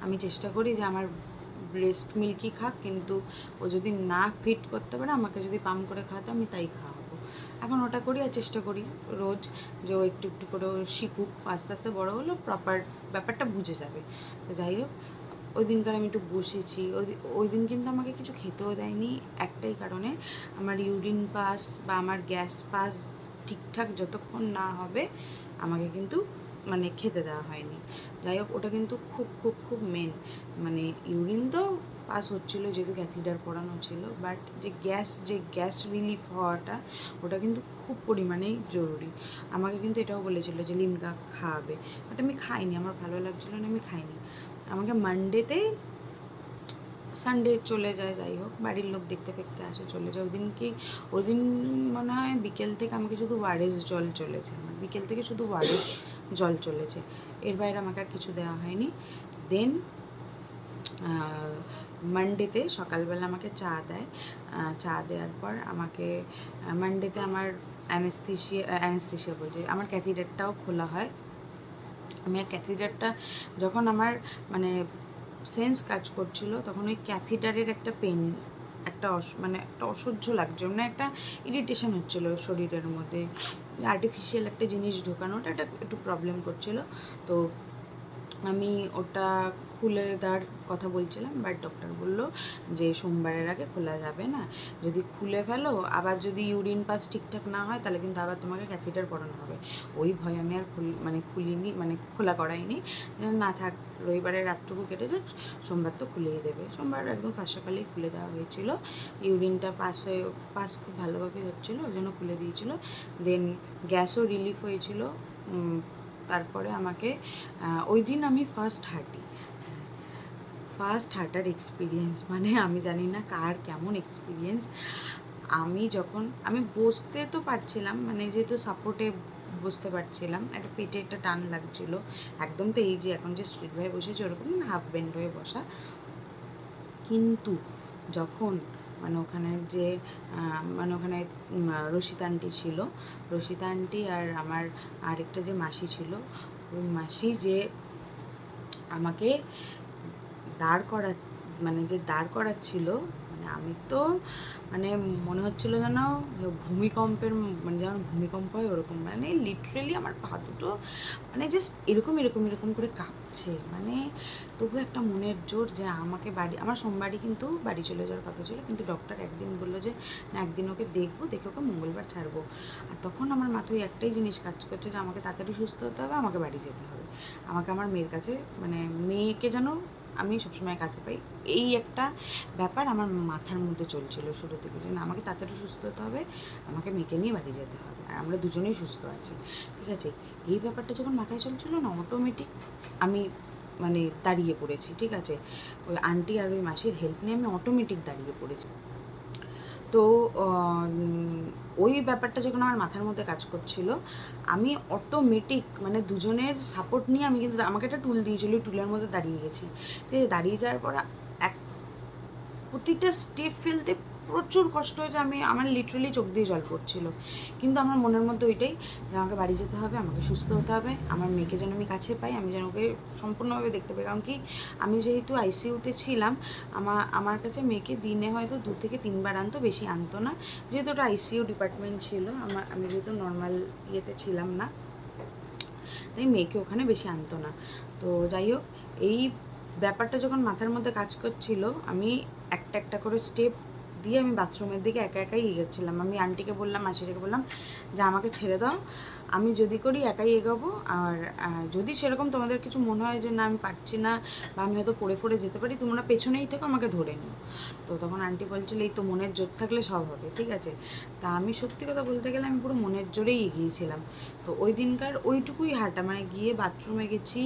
আমি চেষ্টা করি যে আমার ব্রেস্ট মিল্কই খাক, কিন্তু ও যদি না ফিট করতে পারে, আমাকে যদি পাম্প করে খাওয়াতে, আমি তাই খাওয়াবো। এখন ওটা করি, আর চেষ্টা করি রোজ যে ও একটু একটু করে ও শিখুক, আস্তে আস্তে বড়ো হলো প্রপার ব্যাপারটা বুঝে যাবে। তো যাই হোক, ওই দিনকার আমি একটু বসেছি, ওই দিন কিন্তু আমাকে কিছু খেতেও দেয়নি, একটাই কারণে, আমার ইউরিন পাস বা আমার গ্যাস পাস ঠিকঠাক যতক্ষণ না হবে আমাকে কিন্তু মানে খেতে দেওয়া হয়নি। যাই হোক, ওটা কিন্তু খুব খুব খুব মেন, মানে ইউরিন তো পাস হচ্ছিলো যেহেতু ক্যাথিটার পড়ানো ছিল, বাট যে গ্যাস রিলিফ হওয়াটা, ওটা কিন্তু খুব পরিমাণেই জরুরি। আমাকে কিন্তু এটাও বলেছিল যে লিমকা খাওয়াবে, বাট আমি খাইনি, আমার ভালো লাগছিলো না, আমি খাইনি। আমাকে মানডেতে, সানডে চলে যায়, যাই হোক বাড়ির লোক দেখতে দেখতে আসে, চলে যায়। ওই দিন মনে হয় বিকেল থেকে আমাকে শুধু ওয়ারেস জল চলেছে, আমার বিকেল থেকে শুধু ওয়ারেস জল চলেছে, এর বাইরে আমাকে আর কিছু দেওয়া হয়নি। দেন মানডেতে সকালবেলা আমাকে চা দেয়, চা দেওয়ার পর আমাকে মানডেতে আমার অ্যানেস্থেশিয়া বলছে, আমার ক্যাথিটারটাও খোলা হয়। আমি আর ক্যাথিটারটা যখন আমার মানে সেন্স কাজ করছিল, তখন ওই ক্যাথিটারের একটা পেন, একটা মানে একটা অসহ্য লাগছে, মানে একটা ইরিটেশন হচ্ছিল শরীরের মধ্যে, আর্টিফিশিয়াল একটা জিনিস ঢোকানোটা একটা একটু প্রবলেম করছিল। তো আমি ওটা খুলে দেওয়ার কথা বলছিলাম, বাট ডক্টর বললো যে সোমবারের আগে খোলা যাবে না, যদি খুলে ফেলো আবার যদি ইউরিন পাস ঠিকঠাক না হয়, তাহলে কিন্তু আবার তোমাকে ক্যাথিটার পরানো হবে। ওই ভয় আমি আর খুলিনি, মানে খোলা করাইনি, না থাক রবিবারের রাতটুকু কেটে যাক, সোমবার তো খুলেই দেবে। সোমবার একদম ফার্স্ট সকালেই খুলে দেওয়া হয়েছিল, ইউরিনটা পাস খুব ভালোভাবেই হচ্ছিলো, ওই জন্য খুলে দিয়েছিলো। দেন গ্যাসও রিলিফ হয়েছিল। তারপরে আমাকে ওই দিন আমি ফার্স্ট হাঁটার এক্সপিরিয়েন্স, মানে আমি জানি না কার কেমন এক্সপিরিয়েন্স। আমি বসতে তো পারছিলাম, মানে যেহেতু সাপোর্টে বসতে পারছিলাম, একটা পেটে একটা টান লাগছিল, একদম তো এই যে এখন যে স্ট্রেট ভাবে বসেছি ওরকম না, হাফ বেন্ড হয়ে বসা। কিন্তু যখন মানে ওখানে রশিতা আন্টি ছিল, রশিতা আন্টি আর আমার আরেকটা যে মাসি ছিল, ওই মাসি যে আমাকে দাঁড় করাচ্ছিল, মানে আমি তো মানে মনে হচ্ছিলো যেন ভূমিকম্পের, মানে যেমন ভূমিকম্প হয় ওরকম, মানে লিটারেলি আমার পা দুটো মানে জাস্ট এরকম এরকম এরকম করে কাঁপছে। মানে তবু একটা মনের জোর যে আমার সোমবারই কিন্তু বাড়ি চলে যাওয়ার কথা ছিল, কিন্তু ডক্টর একদিন বললো যে না, একদিন ওকে দেখবো, দেখে ওকে মঙ্গলবার ছাড়বো। আর তখন আমার মাথায় একটাই জিনিস কাজ করছে যে আমাকে তাড়াতাড়ি সুস্থ হতে হবে, আমাকে বাড়ি যেতে হবে, আমাকে আমার মেয়ের কাছে, মানে মেয়েকে যেন আমি সবসময় কাছে পাই, এই একটা ব্যাপার আমার মাথার মধ্যে চলছিল শুরু থেকে, যে না আমাকে তাড়াতাড়ি সুস্থ হতে হবে, আমাকে মেয়েকে নিয়ে বাড়ি যেতে হবে, আর আমরা দুজনেই সুস্থ আছি, ঠিক আছে। এই ব্যাপারটা যখন মাথায় চলছিল না, অটোমেটিক আমি মানে দাঁড়িয়ে পড়েছি, ঠিক আছে, ওই আন্টি আর ওই মাসির হেল্প নিয়ে আমি অটোমেটিক দাঁড়িয়ে পড়েছি। তো ওই ব্যাপারটা যখন আমার মাথার মধ্যে কাজ করছিল, আমি অটোমেটিক মানে দুজনের সাপোর্ট নিয়ে আমি কিন্তু, আমাকে একটা টুল দিয়েছিল, টুলের মধ্যে দাঁড়িয়ে গেছি। ঠিক আছে, দাঁড়িয়ে যাওয়ার পর এক প্রতিটা স্টেপ ফেলতে প্রচুর কষ্ট হয়েছে, আমার লিটারেলি চোখ দিয়ে জল পড়ছিল। কিন্তু আমার মনের মধ্যে ওইটাই যে আমাকে বাড়ি যেতে হবে, আমাকে সুস্থ হতে হবে, আমার মেয়েকে যেন আমি কাছে পাই, আমি যেন ওকে সম্পূর্ণভাবে দেখতে পাই। কারণ কি, আমি যেহেতু আইসিইউতে ছিলাম, আমার কাছে মেয়েকে দিনে হয়তো 2 থেকে 3 বার আনতো, বেশি আনতো না, যেহেতু ওটা আইসিইউ ডিপার্টমেন্ট ছিল। আমি যেহেতু নর্মাল ইয়েতে ছিলাম না, তাই মেয়েকে ওখানে বেশি আনতো না। তো যাই হোক, এই ব্যাপারটা যখন মাথার মধ্যে কাজ করছিল, আমি একটা একটা করে স্টেপ দিয়ে আমি বাথরুমের দিকে একা একাই এগোচ্ছিলাম। আমি আন্টিকে বললাম, মাসিটাকে বললাম যে আমাকে ছেড়ে দাও, আমি যদি করি একাই এগোবো, আর যদি সেরকম তোমাদের কিছু মনে হয় যে না আমি পারছি না বা আমি হয়তো পড়ে ফড়ে যেতে পারি, তোমরা পেছনেই থেকো, আমাকে ধরে নিও। তো তখন আন্টি বলছিল এই তো মনের জোর থাকলে সব হবে, ঠিক আছে। তা আমি সত্যি কথা বলতে গেলে আমি পুরো মনের জোরেই এগিয়েছিলাম। তো ওই দিনকার ওইটুকুই হাঁটা, মানে গিয়ে বাথরুমে গেছি,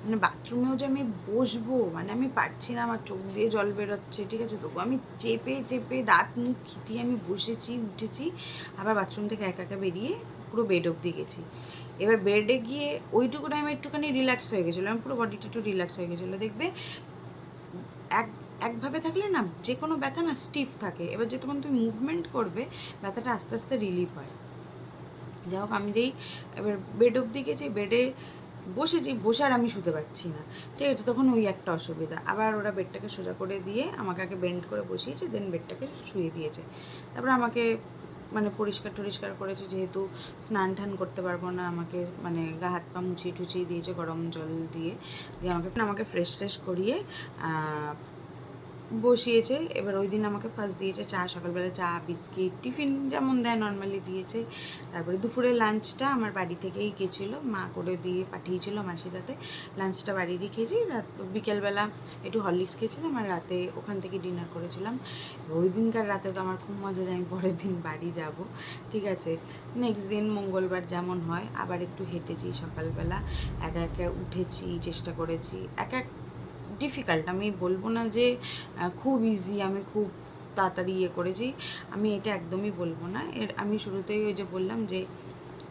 মানে বাথরুমেও যে আমি বসবো, মানে আমি পারছি না, আমার চোখ দিয়ে জল বেরোচ্ছে, ঠিক আছে, তবু আমি চেপে চেপে দাঁত মুখ খিটিয়ে আমি বসেছি, উঠেছি, আবার বাথরুম থেকে একা একা বেরিয়ে পুরো বেড অব্দি গেছি। এবার বেডে গিয়ে ওইটুকু টাইমে একটুখানি রিল্যাক্স হয়ে গেছিলো, আমার পুরো বডিটা একটু রিল্যাক্স হয়ে গেছিলো। দেখবে একভাবে থাকলে না যে কোনো ব্যথা না স্টিফ থাকে, এবার যে তখন তুমি মুভমেন্ট করবে ব্যথাটা আস্তে আস্তে রিলিফ হয়। যাই হোক, আমি যেই এবার বেড অব্দি গেছি, বেডে বসেছি, বসে আর আমি শুতে পারছি না, ঠিক আছে। তখন ওই একটা অসুবিধা, আবার ওরা বেডটাকে সোজা করে দিয়ে আমাকে আগে বেন্ড করে বসিয়েছে, দেন বেডটাকে শুয়ে দিয়েছে। তারপরে আমাকে মানে পরিষ্কার টরিষ্কার করেছে, যেহেতু স্নান টান করতে পারবো না, আমাকে মানে গা হাত পা মুছিয়ে টুচিয়ে দিয়েছে গরম জল দিয়ে, আমাকে ফ্রেশ ট্রেশ করিয়ে বসিয়েছে। এবার ওই দিন আমাকে ফার্স্ট দিয়েছে চা, সকালবেলা চা বিস্কিট টিফিন যেমন দেয় নর্মালি দিয়েছে। তারপরে দুপুরের লাঞ্চটা আমার বাড়ি থেকেই গেছিলো, মা করে দিয়ে পাঠিয়েছিল মাসিরাতে, লাঞ্চটা বাড়িরই খেয়েছি। বিকেলবেলা একটু হরলিক্স খেয়েছিলাম, আর রাতে ওখান থেকে ডিনার করেছিলাম। ওই দিনকার রাতে তো আমার খুব মজা যায়, আমি পরের দিন বাড়ি যাব, ঠিক আছে। নেক্সট দিন মঙ্গলবার যেমন হয় আবার একটু হেঁটেছি সকালবেলা, একা একা উঠেছি, চেষ্টা করেছি, ডিফিকাল্ট, আমি বলবো না যে খুব ইজি, আমি খুব তাড়াতাড়ি ইয়ে করেছি, আমি এটা একদমই বলবো না। আমি শুরুতেই ওই যে বললাম যে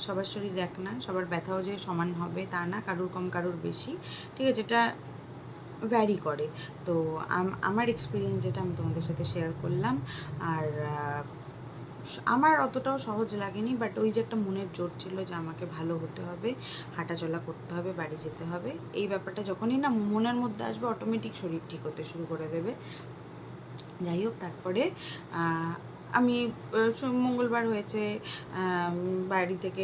সবার শরীর এক না, সবার ব্যথাও যে সমান হবে তা না, কারুর কম কারুর বেশি, ঠিক আছে, এটা ভ্যারি করে। তো আমার এক্সপিরিয়েন্স যেটা আমি তোমাদের সাথে শেয়ার করলাম। আর আমার অতটাও সহজ লাগেনি, বাট ওই যে একটা মনের জোর ছিল যে আমাকে ভালো হতে হবে, হাঁটাচলা করতে হবে, বাড়ি যেতে হবে, এই ব্যাপারটা যখনই না মনের মধ্যে আসবে অটোমেটিক শরীর ঠিক হতে শুরু করে দেবে। যাই হোক, তারপরে আমি মঙ্গলবার হয়েছে, বাড়ি থেকে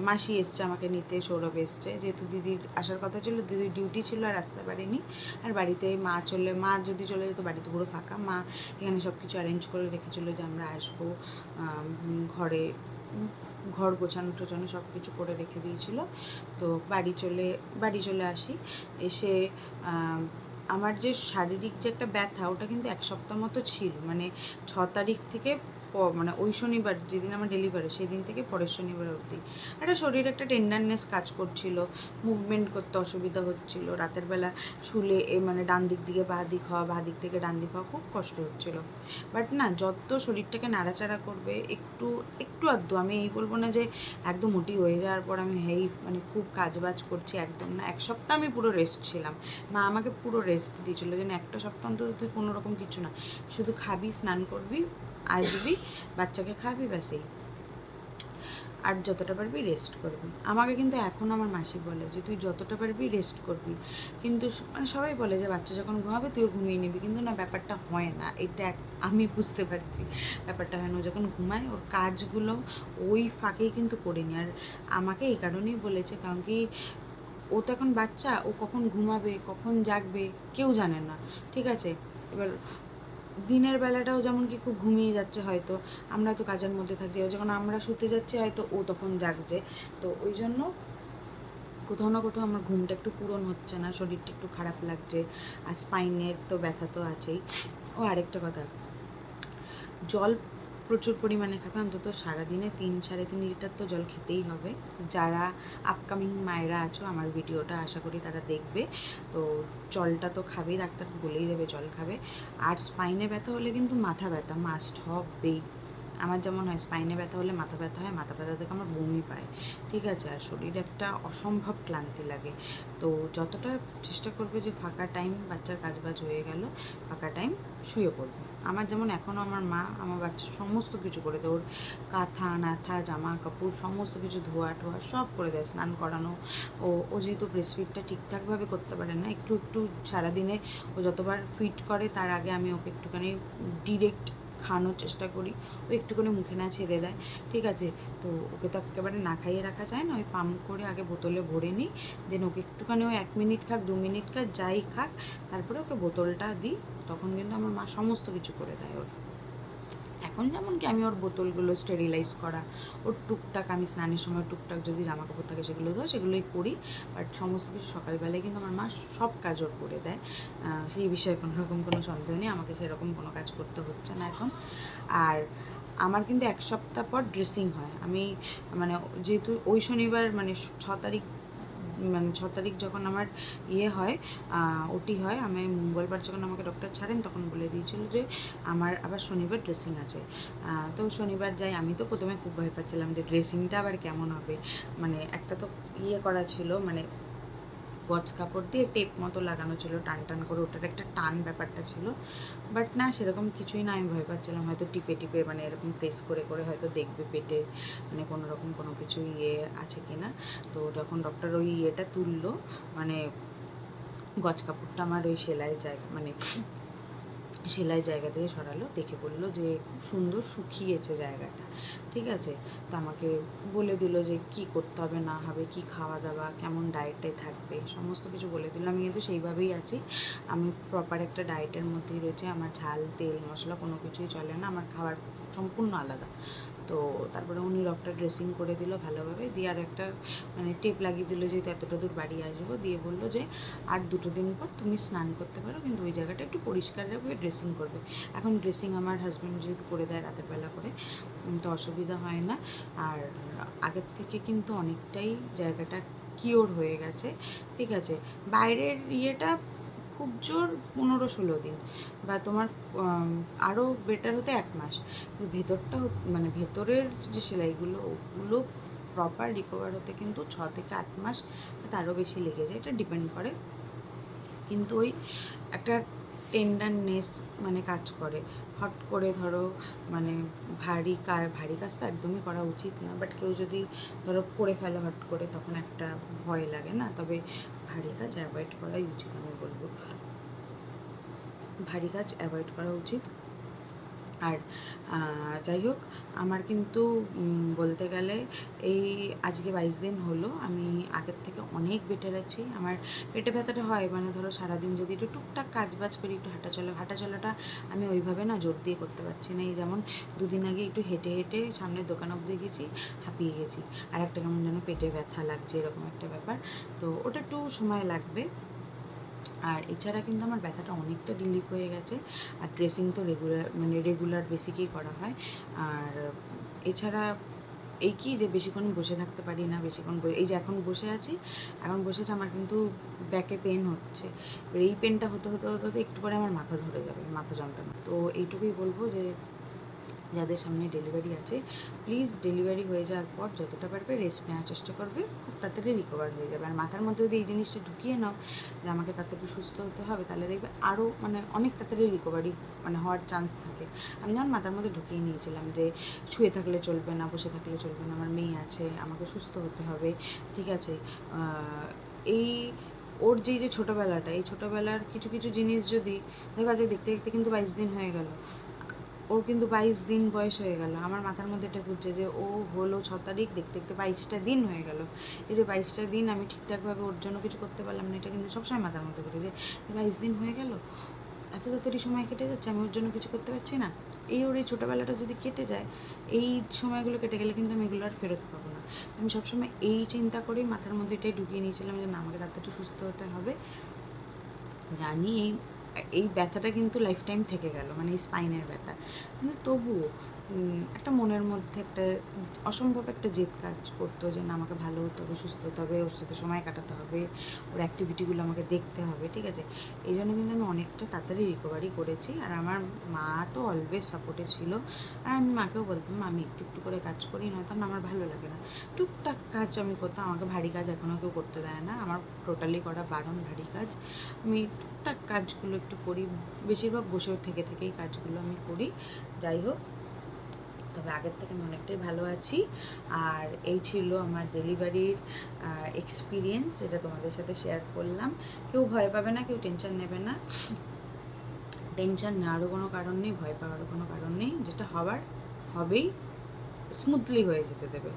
মাসি এসছে আমাকে নিতে, সৌরভ এসছে, যেহেতু দিদির আসার কথা ছিল, দিদির ডিউটি ছিল আর আসতে পারিনি। আর বাড়িতে মা যদি চলে যেত, বাড়িতে পুরো ফাঁকা, মা এখানে সব কিছু অ্যারেঞ্জ করে রেখেছিলো যে আমরা আসবো, ঘর গোছানো টোছানো সব কিছু করে রেখে দিয়েছিল। তো বাড়ি চলে আসি, এসে আমার যে শারীরিক যে একটা ব্যথা, ওটা কিন্তু 1 সপ্তাহ মতো ছিল, মানে 6 তারিখ থেকে মানে ওই শনিবার যেদিন আমার ডেলিভারি, সেই দিন থেকে পরের শনিবার অবধি একটা শরীরে একটা টেন্ডারনেস কাজ করছিল, মুভমেন্ট করতে অসুবিধা হচ্ছিল, রাতের বেলা শুলে মানে ডান দিক থেকে বাঁ দিক হওয়া, বাঁ দিক থেকে ডান দিক হওয়া, খুব কষ্ট হচ্ছিল। বাট না, যত শরীরটাকে নাড়াচাড়া করবে একটু একটু আধটু, আমি এই বলবো না যে একদম মোটি হয়ে যাওয়ার পর আমি মানে খুব কাজবাজ করছি, একদম না। 1 সপ্তাহ আমি পুরো রেস্ট ছিলাম, মা আমাকে পুরো রেস্ট দিয়েছিলো, যেন একটা সপ্তাহ অন্তত তুই কোনো রকম কিছু না, শুধু খাবি, স্নান করবি, আসবি, বাচ্চাকে খাবি, ব্যাস এই, আর যতটা পারবি রেস্ট করবি। আমাকে কিন্তু এখন আমার মাসি বলে যে তুই যতটা পারবি রেস্ট করবি, কিন্তু মানে সবাই বলে যে বাচ্চা যখন ঘুমাবে তুইও ঘুমিয়ে নিবি, কিন্তু না, ব্যাপারটা হয় না, এটা আমি বুঝতে পারছি ব্যাপারটা হয় না। ও যখন ঘুমায় ওর কাজগুলো ওই ফাঁকেই কিন্তু করে নি। আর আমাকে এই কারণেই বলেছে, কারণ কি ও তো এখন বাচ্চা, ও কখন ঘুমাবে কখন জাগবে কেউ জানে না, ঠিক আছে। এবার দিনের বেলাটাও যেমন কি খুব ঘুমিয়ে যাচ্ছে, হয়তো আমরা তো কাজের মধ্যে থাকছি, যখন আমরা শুতে যাচ্ছি হয়তো ও তখন জাগছে। তো ওই জন্য কোথাও না কোথাও আমার ঘুমটা একটু পূরণ হচ্ছে না, শরীরটা একটু খারাপ লাগছে, আর স্পাইনের তো ব্যথা তো আছেই। ও আরেকটা কথা, জল প্রচুর পরিমাণে খাবে, অন্তত সারাদিনে 3-3.5 লিটার তো জল খেতেই হবে। যারা আপকামিং মায়েরা আছো আমার ভিডিওটা আশা করি তারা দেখবে, তো জলটা তো খাবেই, ডাক্তার বলেই দেবে জল খাবে। আর স্পাইনে ব্যথা হলে কিন্তু মাথা ব্যথা মাস্ট হবেই। আমার যেমন হয়, স্পাইনে ব্যথা হলে মাথা ব্যথা হয়, মাথা ব্যথা থেকে আমার বমি পায়, ঠিক আছে। আর শরীরে একটা অসম্ভব ক্লান্তি লাগে। তো যতটা চেষ্টা করবে যে ফাঁকা টাইম, বাচ্চার কাজবাজ হয়ে গেল, ফাঁকা টাইম শুয়ে পড়বে। আমার যেমন এখনও আমার মা আমার বাচ্চার সমস্ত কিছু করে দেয়, ওর কাঁথা নাথা জামা কাপড় সমস্ত কিছু ধোয়া টোয়া সব করে দেয়, স্নান করানো। ও যেহেতু ব্রেস্টফিডটা ঠিকঠাকভাবে করতে পারে না, একটু একটু সারাদিনে ও যতবার ফিট করে তার আগে আমি ওকে একটুখানি ডিরেক্ট খাওয়ানোর চেষ্টা করি, ও একটুখানি মুখে না ছেড়ে দেয়, ঠিক আছে। তো ওকে তো একেবারে না খাইয়ে রাখা যায় না, ওই পাম্প করে আগে বোতলে ভরে নিই, দেন ওকে একটুখানি ও 1 মিনিট খাক 2 মিনিট খাক যাই খাক, তারপরে ওকে বোতলটা দিই। তখন কিন্তু আমার মা সমস্ত কিছু করে দেয় ওর। এখন যেমন কি আমি ওর বোতলগুলো স্টেরিলাইজ করা, ওর টুকটাক আমি স্নানের সময় টুকটাক যদি জামা কাপড় থাকে সেগুলো ধোয়া, সেগুলোই করি। বাট সমস্ত কিছু সকালবেলায় কিন্তু আমার মা সব কাজ ওর করে দেয়, সেই বিষয়ে কোনো রকম কোনো সন্দেহ নেই, আমাকে সেরকম কোনো কাজ করতে হচ্ছে না এখন। আর আমার কিন্তু 1 সপ্তাহ পর ড্রেসিং হয়। আমি মানে যেহেতু ওই শনিবার মানে 6 তারিখ, মানে 6 তারিখ যখন আমার হয় ওটি হয়, আমি মঙ্গলবার যখন আমাকে ডক্টর ছাড়েন তখন বলে দিয়েছিল যে আমার আবার শনিবার ড্রেসিং আছে। তো শনিবার যাই, আমি তো প্রথমে খুব ভয় পাচ্ছিলাম যে ড্রেসিংটা আবার কেমন হবে, মানে একটা তো করা ছিল, মানে গজ কাপড় দিয়ে টেপ মতো লাগানো ছিল টান টান করে, ওটার একটা টান ব্যাপারটা ছিল। বাট না, সেরকম কিছুই না, আমি ভয় পাচ্ছিলাম হয়তো টিপে টিপে মানে এরকম প্রেস করে করে হয়তো দেখবে পেটে মানে কোনো রকম কোনো কিছু আছে কি না। তো যখন ডক্টর ওই তুললো, মানে গজ কাপড়টা আমার ওই সেলাইয়ের জায়গা মানে সেলাই জায়গা থেকে সরালো, দেখে বললো যে খুব সুন্দর শুকিয়েছে জায়গাটা, ঠিক আছে। তো আমাকে বলে দিল যে কি করতে হবে না হবে, কি খাওয়া দাওয়া, কেমন ডায়েটে থাকবে, সমস্ত কিছু বলে দিল। আমি কিন্তু সেইভাবেই আছি, আমি প্রপার একটা ডায়েটের মধ্যেই রয়েছে, আমার ঝাল তেল মশলা কোনো কিছুই চলে না, আমার খাবার সম্পূর্ণ আলাদা। তো তারপরে উনি ডক্টর ড্রেসিং করে দিল ভালোভাবে, দিয়ে আর একটা মানে টেপ লাগিয়ে দিল যেহেতু এতটা দূর বাড়ি আসবো, দিয়ে বললো যে আর 2 দিন পর তুমি স্নান করতে পারো, কিন্তু ওই জায়গাটা একটু পরিষ্কার রাখবে, ড্রেসিং করবে। এখন ড্রেসিং আমার হাজব্যান্ড যেহেতু করে দেয় রাতের বেলা করে, তো অসুবিধা হয় না। আর আগের থেকে কিন্তু অনেকটাই জায়গাটা কিওর হয়ে গেছে, ঠিক আছে। বাইরের খুব জোর 15-16 দিন, বা তোমার আরও বেটার হতে 1 মাস। ভেতরটা মানে ভেতরের যে সেলাইগুলো ওগুলো প্রপার রিকভার হতে কিন্তু 6 থেকে 8 মাস তারও বেশি লেগে যায়, এটা ডিপেন্ড করে। কিন্তু ওই একটা টেন্ডারনেস মানে কাজ করে, হট করে ধরো মানে ভারী কাজ তো একদমই করা উচিত না, বাট কেউ যদি ধরো করে ফেলে হট করে, তখন একটা ভয় লাগে না। তবে ভারী কাজ অ্যাভয়েড করাই উচিত, আমি বলবো ভারী কাজ অ্যাভয়েড করা উচিত। আর যাই হোক, আমার কিন্তু বলতে গেলে এই আজকে 22 দিন হলো, আমি আগের থেকে অনেক বেটার আছি। আমার পেটে ব্যথাটা হয় মানে ধরো সারাদিন যদি একটু টুকটাক কাজবাজ করি, একটু হাঁটাচলাটা আমি ওইভাবে না জোর দিয়ে করতে পারছি না। এই যেমন 2 দিন আগে একটু হেঁটে হেঁটে সামনের দোকান অবধি গেছি, হাঁপিয়ে গেছি, আর একটা কেমন যেন পেটে ব্যথা লাগছে, এরকম একটা ব্যাপার। তো ওটা একটু সময় লাগবে। আর এছাড়া কিন্তু আমার ব্যথাটা অনেকটা রিলিফ হয়ে গেছে। আর ড্রেসিং তো রেগুলার বেসিকেই করা হয়। আর এছাড়া এই কি যে বেশিক্ষণ বসে থাকতে পারি না, এই যে এখন বসে আছি, আমার কিন্তু ব্যাকে পেন হচ্ছে। এবার এই পেনটা হতে হতে হতে হতে একটু পরে আমার মাথা ধরে যাবে, মাথা যন্ত্রণা। তো এইটুকুই বলবো যে যাদের সামনে ডেলিভারি আছে, প্লিজ ডেলিভারি হয়ে যাওয়ার পর যতটা পারবে রেস্ট নেওয়ার চেষ্টা করবে, খুব তাড়াতাড়ি রিকভার হয়ে যাবে। আর মাথার মধ্যে যদি এই জিনিসটা ঢুকিয়ে নাও যে আমাকে তাড়াতাড়ি সুস্থ হতে হবে, তাহলে দেখবে আরও মানে অনেক তাড়াতাড়ি রিকভারি মানে হওয়ার চান্স থাকে। আমি যেমন মাথার মধ্যে ঢুকিয়ে নিয়েছিলাম যে শুয়ে থাকলে চলবে না, বসে থাকলে চলবে না, আমার মেয়ে আছে, আমাকে সুস্থ হতে হবে, ঠিক আছে। এই ওর যে ছোটোবেলাটা, এই ছোটোবেলার কিছু কিছু জিনিস যদি দেখা যায়, দেখতে দেখতে কিন্তু 22 দিন হয়ে গেল, ওর কিন্তু 22 দিন বয়স হয়ে গেল। আমার মাথার মধ্যে এটা ঘুরছে যে ও হলো 6 তারিখ, দেখতে দেখতে 22টা দিন হয়ে গেল। এই যে 22টা দিন আমি ঠিকঠাকভাবে ওর জন্য কিছু করতে পারলাম না, এটা কিন্তু সবসময় মাথার মধ্যে ঘুরে যে 22 দিন হয়ে গেল, এত তাড়াতাড়ি সময় কেটে যাচ্ছে, আমি ওর জন্য কিছু করতে পারছি না। ওর এই ছোটোবেলাটা যদি কেটে যায়, এই সময়গুলো কেটে গেলে কিন্তু আমি এগুলো আর ফেরত পাবো না। আমি সবসময় এই চিন্তা করেই মাথার মধ্যে এটাই ঢুকিয়ে নিয়েছিলাম যে না, আমাকে তাড়াতাড়ি সুস্থ হতে হবে। জানি এই ব্যথাটা কিন্তু লাইফ টাইম থেকে গেল, মানে এই স্পাইনের ব্যথা, কিন্তু তবুও একটা মনের মধ্যে একটা অসম্ভব একটা জেদ কাজ করতো যে না, আমাকে ভালো হতে হবে, সুস্থ হতে হবে, ওর সাথে সময় কাটাতে হবে, ওর অ্যাক্টিভিটিগুলো আমাকে দেখতে হবে, ঠিক আছে? এই জন্য কিন্তু আমি অনেকটা তাড়াতাড়ি রিকভারি করেছি। আর আমার মা তো অলওয়েজ সাপোর্টে ছিল। আর আমি মাকেও বলতাম, মা আমি একটু একটু করে কাজ করি, নয়তো না আমার ভালো লাগে না। টুকটাক কাজ আমি করতাম, আমাকে ভারী কাজ এখনও কেউ করতে দেয় না, আমার টোটালি করা বারণ ভারী কাজ। আমি টুকটাক কাজগুলো একটু করি, বেশিরভাগ বসে থেকে থেকেই কাজগুলো আমি করি। যাই হোক, তবে আগের থেকে আমি অনেকটাই ভালো আছি। আর এই ছিল আমার ডেলিভারির এক্সপিরিয়েন্স, যেটা তোমাদের সাথে শেয়ার করলাম। কেউ ভয় পাবে না, কেউ টেনশন নেবে না। টেনশন নেওয়ারও কোনো কারণ নেই, ভয় পাওয়ারও কোনো কারণ নেই। যেটা হবার হবেই, স্মুথলি হয়ে যেতে দেবে।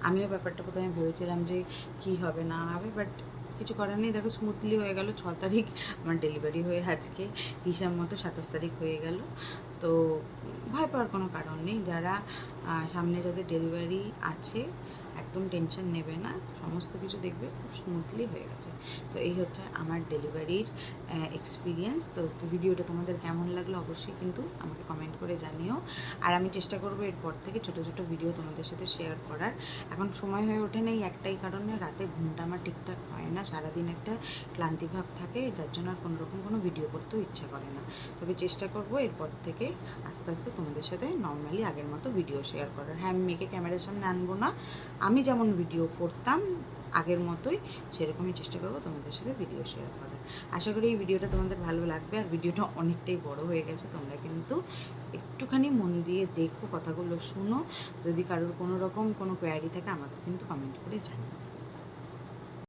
আমিও ব্যাপারটা প্রথমে ভেবেছিলাম যে কী হবে না হবে, বাট কিছু করার নেই। দেখো স্মুথলি হয়ে গেল। 6 তারিখ আমার ডেলিভারি হয়ে আজকে হিসাব মতো 27 তারিখ হয়ে গেল। তো ভয় পাওয়ার কোনো কারণ নেই। যারা সামনে যাদের ডেলিভারি আছে, একদম টেনশন নেবে না, সমস্ত কিছু দেখবে খুব স্মুথলি হয়ে গেছে। তো এই হচ্ছে আমার ডেলিভারির এক্সপিরিয়েন্স। তো ভিডিওটা তোমাদের কেমন লাগলো অবশ্যই কিন্তু আমাকে কমেন্ট করে জানিও। আর আমি চেষ্টা করবো এরপর থেকে ছোটো ছোটো ভিডিও তোমাদের সাথে শেয়ার করার। এখন সময় হয়ে ওঠে না, এই একটাই কারণে, রাতে ঘুমটা আমার ঠিকঠাক হয় না, সারাদিন একটা ক্লান্তিভাব থাকে, যার জন্য আর কোনোরকম কোনো ভিডিও করতেও ইচ্ছা করে না। তবে চেষ্টা করবো এরপর থেকে আস্তে আস্তে তোমাদের সাথে নর্মালি আগের মতো ভিডিও শেয়ার করার। হ্যাঁ, আমি মেয়েকে ক্যামেরার সামনে আনবো না, আমি যেমন ভিডিও করতাম আগের মতোই সেরকমই চেষ্টা করবো তোমাদের সাথে ভিডিও শেয়ার করার। আশা করি এই ভিডিওটা তোমাদের ভালো লাগবে। আর ভিডিওটা অনেকটাই বড় হয়ে গেছে, তোমরা কিন্তু একটুখানি মন দিয়ে দেখো, কথাগুলো শুনো। যদি কারোর কোনো রকম কোনো কোয়ারি থাকে আমাকে কিন্তু কমেন্ট করে জানিও।